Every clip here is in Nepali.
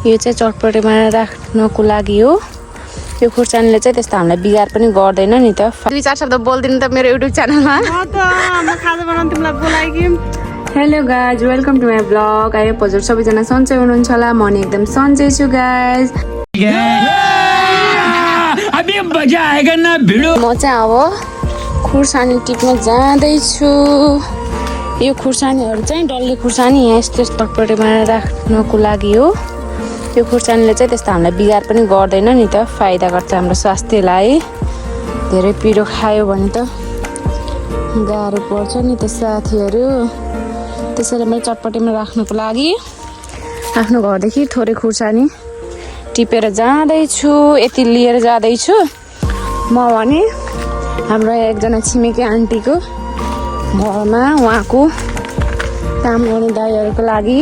यो चाहिँ चटपटेमा राख्नको लागि हो। यो खुर्सानीले चाहिँ त्यस्तो हामीलाई बिगार पनि गर्दैन नि त। 2-4 शब्द बोल्दिनु त मेरो युट्युब च्यानलमा। Hello guys, welcome to my blog. I hope हजुर सबैजना सन्चै हुनुहुन्छ होला। म नि एकदम सन्चै छु गाइज। म चाहिँ अब खुर्सानी टिप्न जाँदैछु। यो खुर्सानीहरू चाहिँ डल्ले खुर्सानी यहाँ यस्तो चटपटेमा राख्नको लागि हो। यो खुर्सानीले चाहिँ त्यस्तो हामीलाई बिगार पनि गर्दैन नि त, फाइदा गर्छ हाम्रो स्वास्थ्यलाई। धेरै पिरो खायो भने त गाह्रो पर्छ नि त साथीहरू। त्यसैले मैले चटपटेमा राख्नको लागि आफ्नो घरदेखि थोरै खुर्सानी टिपेर जाँदैछु। यति लिएर जाँदैछु म भने हाम्रो एकजना छिमेकी आन्टीको घरमा उहाँको काम गर्ने दाइहरूको लागि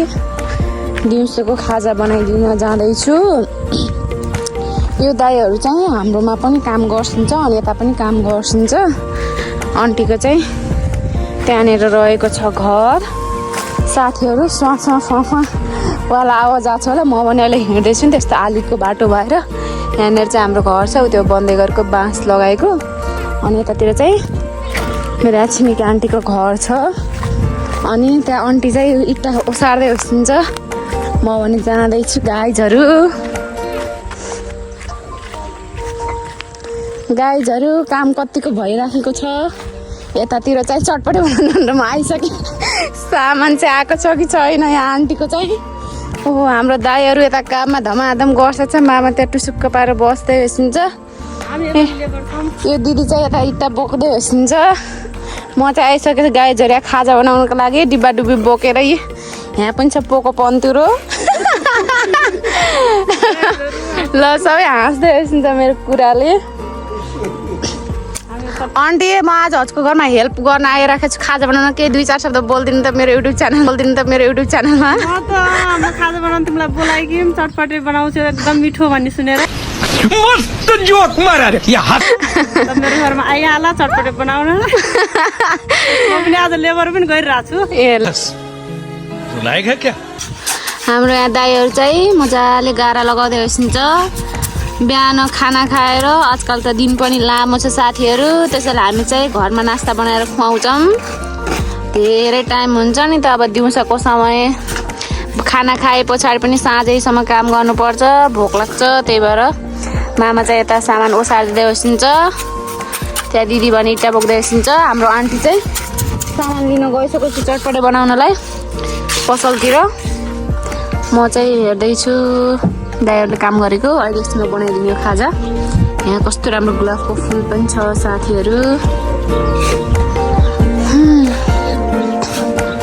दिउँसोको खाजा बनाइदिन जाँदैछु। यो दाइहरू चाहिँ हाम्रोमा पनि काम गर्छिन्छ अनि यता पनि काम गर्छिन्छ। आन्टीको चाहिँ त्यहाँनिर रहेको छ घर। साथीहरू वाला आवाज आएको छ होला। म भने अहिले हिँड्दैछु नि त्यस्तो आलिको बाटो भएर। यहाँनिर चाहिँ हाम्रो घर छ, त्यो बन्दै गरेको बाँस लगाएको। अनि यतातिर चाहिँ मेरो छिमेकी आन्टीको घर छ। अनि त्यहाँ आन्टी चाहिँ इट्टा ओसार्दै बसिन्छ। म भने जाँदैछु गाइजहरू। काम कतिको भइराखेको छ। यतातिर चाहिँ चटपटे बनाउनुमा आइसक्यो। सामान चाहिँ आएको छ कि छैन यहाँ आन्टीको चाहिँ। ओहो, हाम्रो दाइहरू यता काममा धमाधम गर्छ। मामा त्यहाँ टुसुक्क पारेर बस्दै बसिन्छ। यो दिदी चाहिँ यता इट्टा बोक्दै बसिन्छ। म चाहिँ आइसकेको गाइजहरू यहाँ खाजा बनाउनुको लागि डिब्बा डुब्बी बोकेर। यहाँ पनि छ पोको पन्तुरो। ल सबै हाँस्दै बसिन्छ मेरो कुराले। आन्टी म आज हजुरको घरमा हेल्प गर्न आइरहेको छु खाजा बनाउन। केही 2-4 शब्द बोलिदिनु त मेरो युट्युब च्यानलमा। खाजा बनाउनु तिमीलाई बोलाइकि चटपटे बनाउँछु एकदम मिठो भन्ने सुनेर मस्त जोक मारा रे यहाँ मेरो घरमा आइहाल चटपटे बनाउन। म पनि आज लेबर पनि गरिरहेको छु। हाम्रो यहाँ दाइहरू चाहिँ मजाले गारा लगाउँदै बसिन्छ। बिहान खाना खाएर आजकल त दिन पनि लामो छ साथीहरू। त्यसैले हामी चाहिँ घरमा नास्ता बनाएर खुवाउँछौँ। धेरै टाइम हुन्छ नि त अब दिउँसोको समय। खाना खाए पछाडि पनि साँझैसम्म काम गर्नुपर्छ, भोक लाग्छ। त्यही भएर मामा चाहिँ यता सामान ओसार्दै बसिन्छ। त्यहाँ दिदी भने इट्टा बोक्दै बसिन्छ। हाम्रो आन्टी चाहिँ सामान लिन गइसकेको छु चटपटे बनाउनलाई पसलतिर। म चाहिँ हेर्दैछु दाइहरूले काम गरेको। अहिले यसमा बनाइदिने खाजा। यहाँ कस्तो राम्रो गुलाबको फुल पनि छ साथीहरू।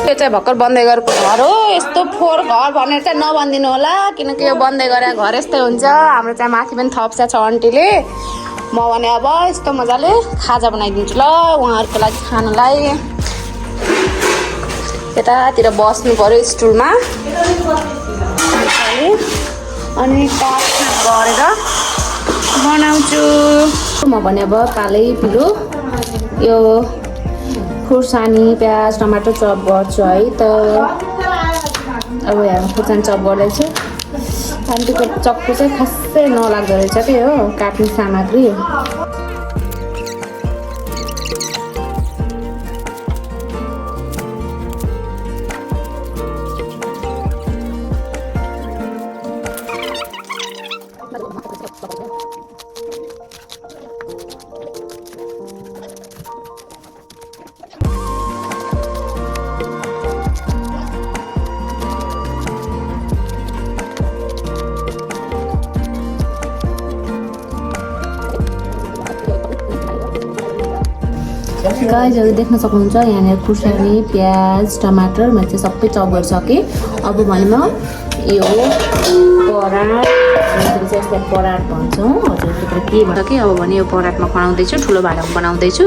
यो चाहिँ भर्खर बन्दै गरेको घर हो। यस्तो फोहोर घर भनेर चाहिँ नभनिदिनु होला, किनकि यो बन्दै गरेको घर यस्तै हुन्छ। हाम्रो चाहिँ माथि पनि थप्छ छ आन्टीले। म भने अब यस्तो मजाले खाजा बनाइदिन्छु ल उहाँहरूको लागि खानलाई। यतातिर बस्नु पऱ्यो स्टुलमा अनि काट गरेर बनाउँछु। म भने अब पालै पिरो यो खुर्सानी प्याज टमाटर चप गर्छु है त। अब यहाँ खुर्सानी चप गर्दैछु। आन्टीको चक्कु चाहिँ खासै नलाग्दो रहेछ के हो काट्ने सामग्री। गाइजहरू देख्न सक्नुहुन्छ यहाँनिर खुर्सानी प्याज टमाटर मैले चाहिँ सबै चप गरिसकेँ। अब भने म यो परात चाहिँ यसलाई परात भन्छौँ हजुरतिर के भन्छ कि। अब भने यो परातमा बनाउँदैछु, ठुलो भाँडामा बनाउँदैछु।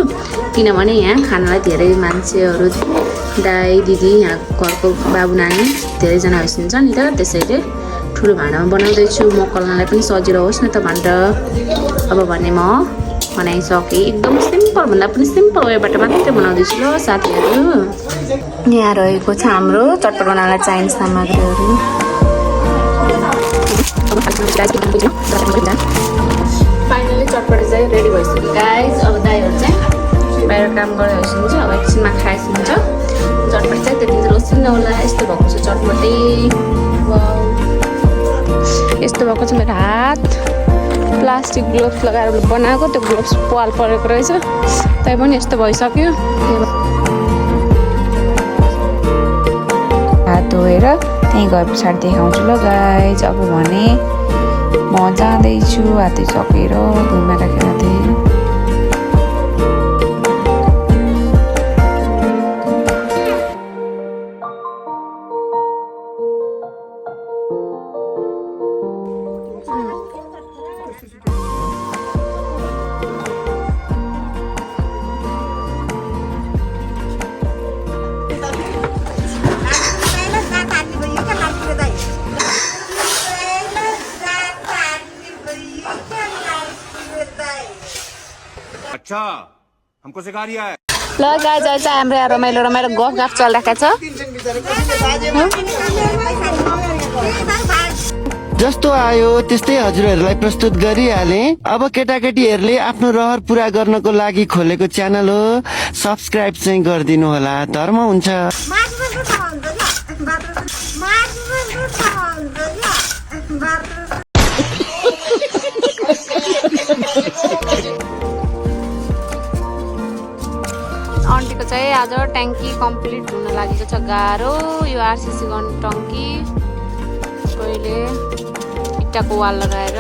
किनभने यहाँ खानालाई धेरै मान्छेहरू दाइ दिदी यहाँ घरको बाबु नानी धेरैजना बसिन्छ नि त। त्यसैले ठुलो भाँडामा बनाउँदैछु मोक्कललाई पनि सजिलो होस् न त भनेर। अब भने म बनाइसकेँ। एकदम सिम्पल भन्दा पनि सिम्पल वेबाट मात्रै बनाउँदैछु ल साथीहरू। यहाँ रहेको छ हाम्रो चटपट बनाउनलाई चाहिने सामग्रीहरू। फाइनली चटपटी चाहिँ रेडी भइसक्यो गाइज। अब दाइहरू चाहिँ बाहिर काम गर्दै हुन्छ। अब एकछिनमा खाइसकिन्छ। चटपटी चाहिँ त्यति रोसिन होला। यस्तो भएको छ चटपटी। वाउ, यस्तो भएको छ मेरो हात। प्लास्टिक ग्लोभ्स लगाएर बनाएको त्यो ग्लोभ्स पाल परेको रहेछ। तै पनि यस्तो भइसक्यो। हात धोएर त्यहीँ गए पछाडि देखाउँछु ल गाइज। अब भने म जाँदैछु हातै सकेर भुइँमा राखेर थिएँ। अच्छा हमको सिखा रिया है। ल गाइज अहिले चाहिँ हाम्रो यहाँ रमाइलो रमाइलो गफ चलिरहेको छ। जस्तो आयो त्यस्तै हजुरहरूलाई प्रस्तुत गरिहाले। अब केटाकेटीहरूले आफ्नो रहर पुरा गर्नको लागि खोलेको च्यानल हो, सब्सक्राइब चाहिँ गरिदिनु होला। धर्म हुन्छ। आन्टीको चाहिँ आज ट्याङ्की कम्प्लिट हुन लागेको छ। गाह्रो यो आरसिसी गर्ने टङ्की। पहिले इट्टाको वाल लगाएर